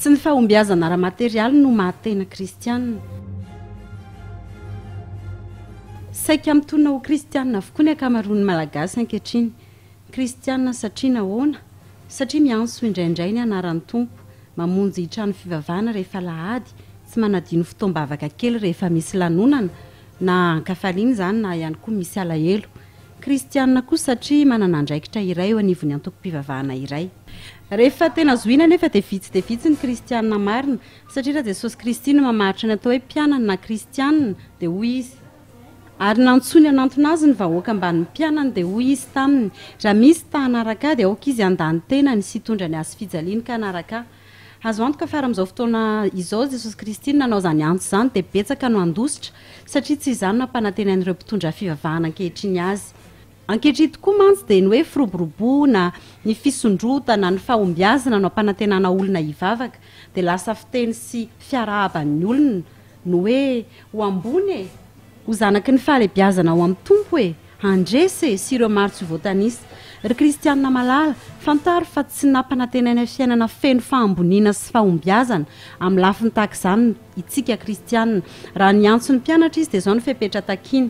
tsy ny fahombiazana raha materialy no mahatena kristiana. Saika mitona ho kristiana avokoa ny akamaroan'ny malagasy ankehitriny. Kristiana satria nahoana? Satria miantso indraindray ny anaran'ny tompo, mamonjy trano fivavahana rehefa lahady, tsy manadino fotoam-bavaka kely rehefa misy lanonana, na ankafaliana izany na ihany koa misy alahelo. Kristiana kosa satria manana andraikitra iray eo anivon'ny antoko-pivavahana iray. Rehefa tena zoina nefa dia vitsy ny kristiana marina, satria raha Jesosy Kristy no mamaritra ny atao hoe mpianana na kristiana dia hoy izy. Ary nantsony anantona azy ny vahoaka ambany mpianana dia hoy izy taminy, raha misy tahanaraka dia aoka izy andany tenany sy hitondra ny azy fijaliana ka anaraka. Azo antoka fa raha amin'izao fotoana izao Jesosy Kristy nanao izany antso izany dia betsaka no andositra, satria tsy izany nampanantenan'ireo mpitondra fivavahana ankehitriny azy. Ankehitriny tokoa mantsy dia ny hoe firoboroboana, ny fisondrotana, ny fahombiazana no ampanantenana olona hivavaka dia lasa fiteny sy fiarahaban'ny olona no hoe ho ambony ho zanaky ny fahalebiazana ao amin'ny tompo handresy sy ireo maro tsy voatanisa. Ry kristiana malala, fantaro fa tsy nampanantenana fiainana feno fahamboniana sy fahombiazana amin'ny lafiny tahaka izany itsika kristiana. Raha ny antso ny mpianatra izy dia izao no fepetra takiny.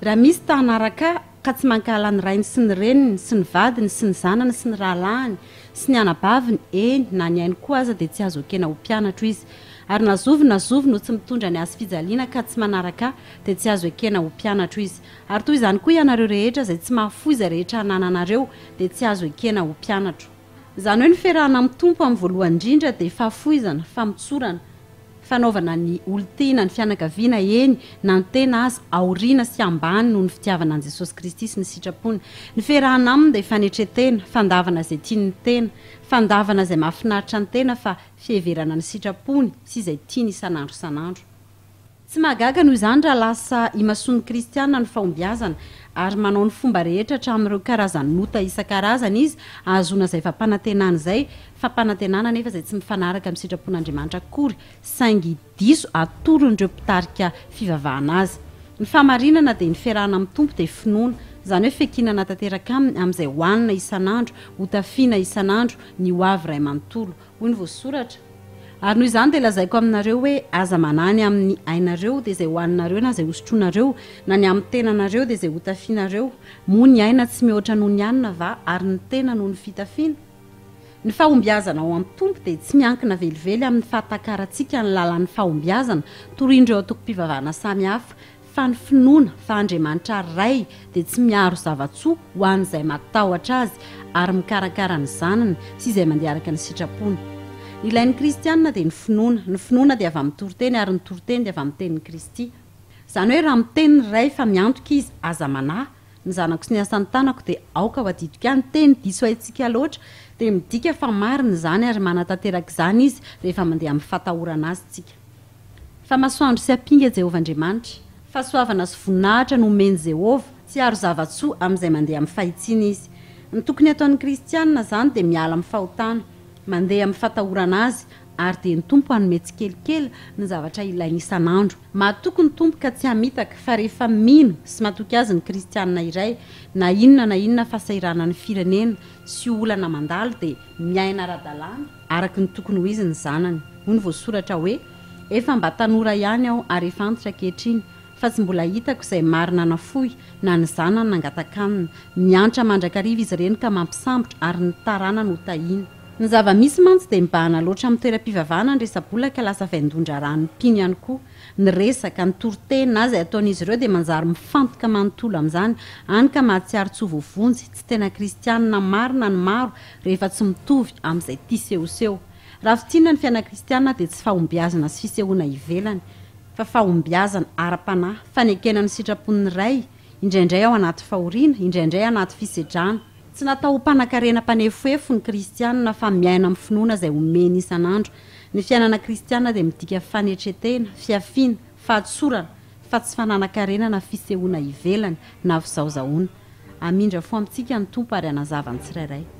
Raha misy tahanaraka ka tsy mankahala ny rainy sy ny reniny sy ny vadiny sy ny zanany sy ny rahalahiny sy ny anabaviny, eny na ny ainy koa aza dia tsy azo ekena ho mpianatra izy. Ary nazovy no tsy mitondra ny azy fijaliana ka tsy manaraka dia tsy azo ekena ho mpianatra izy. Ary toy izany koa ianareo rehetra izay tsy mahafoiza rehetra hanananareo dia tsy azo ekena ho mpianatra. Izany hoe ny fiarahana amin'ny tompo amin'ny voalohany indrindra dia fahafoizana, famitsorana, fanaovana ny olon-tiana ny fianakaviana eny na ny tena azy aoriana sy ambany noho ny fitiavana an' Jesosy Kristy sy ny sitrapony. Ny fiarahana aminy dia fanetretena, fandavana izay tiany ny tena, fandavana izay mahafinaritra ny tena fa fiheverana ny sitrapony sy izay tiany isan'andro isan'andro. Tsy mahagaga noho izany raha lasa imason'ny kristiana ny fahombiazana ary manao ny fomba rehetra hatramin'ireo karazany nota isan-karazany izy ahazoana izay fampanantenana izay, fampanantenana nefa izay tsy mifanaraka amin'ny sitrapon'Andriamanitra akory, saingy diso atorondreo mpitarika fivavahana azy. Ny famarinana dia ny fiarahana amin'ny tompo dia finoana, izany hoe fekinana tanteraka aminy amin'izay hohanina isan'andro, hotafiana isan'andro, ny ho avy ray manontolo. Hoy ny voasoratra. Ary noho izany dia lazaiko aminareo hoe aza manany amin'ny ainareo dia izay hohaninareo na izay hosotroanareo, na ny amin'ny tenanareo dia izay hotafianareo, moa ny aina tsy mihoatra noho ny anina va ary ny tena noho ny fitafiana. Ny fahombiazana ao amin'ny tompo dia tsy miankina velively amin'ny fahatakarantsika ny lalan'ny fahombiazana torindreo antoko-pivavahana samihafa, fa ny finoana fa Andriamanitra ray dia tsy miaro zavatsoa ho an'izay matahotra azy ary mikarakara ny zanany sy izay mandeharaka ny sitrapony. Ilain'ny kristiana dia ny finoana dia avy amin'ny toroteny ary ny toroteny dia avy amin'ny tenin'ny Kristy. Izany hoe raha miteny ny ray fa miantoka izy aza manahy, ny zanako sy ny asan'ny tanako dia aoka ho adidika ny teny diso haintsika loatra dia midika fa marina izany ary manatanteraka izany izy rehefa mandeha amin'ny fatahorana azy tsika. Fa masoandro sy apinga Jehovahandriamanitra, fahasoavana sy voninahitra no omeny Jehova, tsy aro zavatsoa amin'izay mandeha amin'ny fahitsiana izy. Ny tokony ataon'ny kristiana izany dia miala amin'ny fahotana, mandeha amin'ny fatahorana azy ary dia ny tompo hanome tsikelikely ny zavatra ilainy isan'andro. Mahatoky ny tompo ka tsy hamitaka fa rehefa mino sy matoky azy ny kristiana iray na inona fasahirana ny firenena sy olana mandalo dia miaina ara-dalàna araka ny tokony ho izy ny zanany. Hoy ny voasoratra hoe efa mba tanora ihany aho ary efa antitra ankehitriny fa tsy mbola hitako izay marina nafohy na ny zanany nangataka-kanina, miantra mandrakariva izy ireny ka mampisambotra ary ny tarana no tahiana. Ny zava-misy mantsy dia mibahana loatra amin'ny toeram-pivavahana ny resa-bolaka lasa vaindondra rano mpino ihany koa. Ny resaka ny torotena izay ataon'izy ireo dia manjary mifantoka manontolo amin'izany, hany ka mahatsiaro tsy ho voavonjy, tsy tena kristiana marina ny maro rehefa tsy mitovy amin'izay tia sehoseho. Raha fitiana ny fiaina kristiana dia tsy fahombiazana sy fisehoana ivelany, fa fahombiazana ara-panahy, fanekena ny sitrapon'ny ray, indraindray ao anaty fahoriana, indraindray anaty fisedrana. Tsy natao mpanan-karena mpanefoefo ny kristiana fa miaina amin'ny finoana izay omeny isan'andro. Ny fiainana kristiana dia midika fanetretena, fiafiana, fahatsorana, fa tsy fananan-karena na fisehoana ivelany na fizaozahoana. Amindra fo amintsika ny tompo ary hanazava ny tsirairay.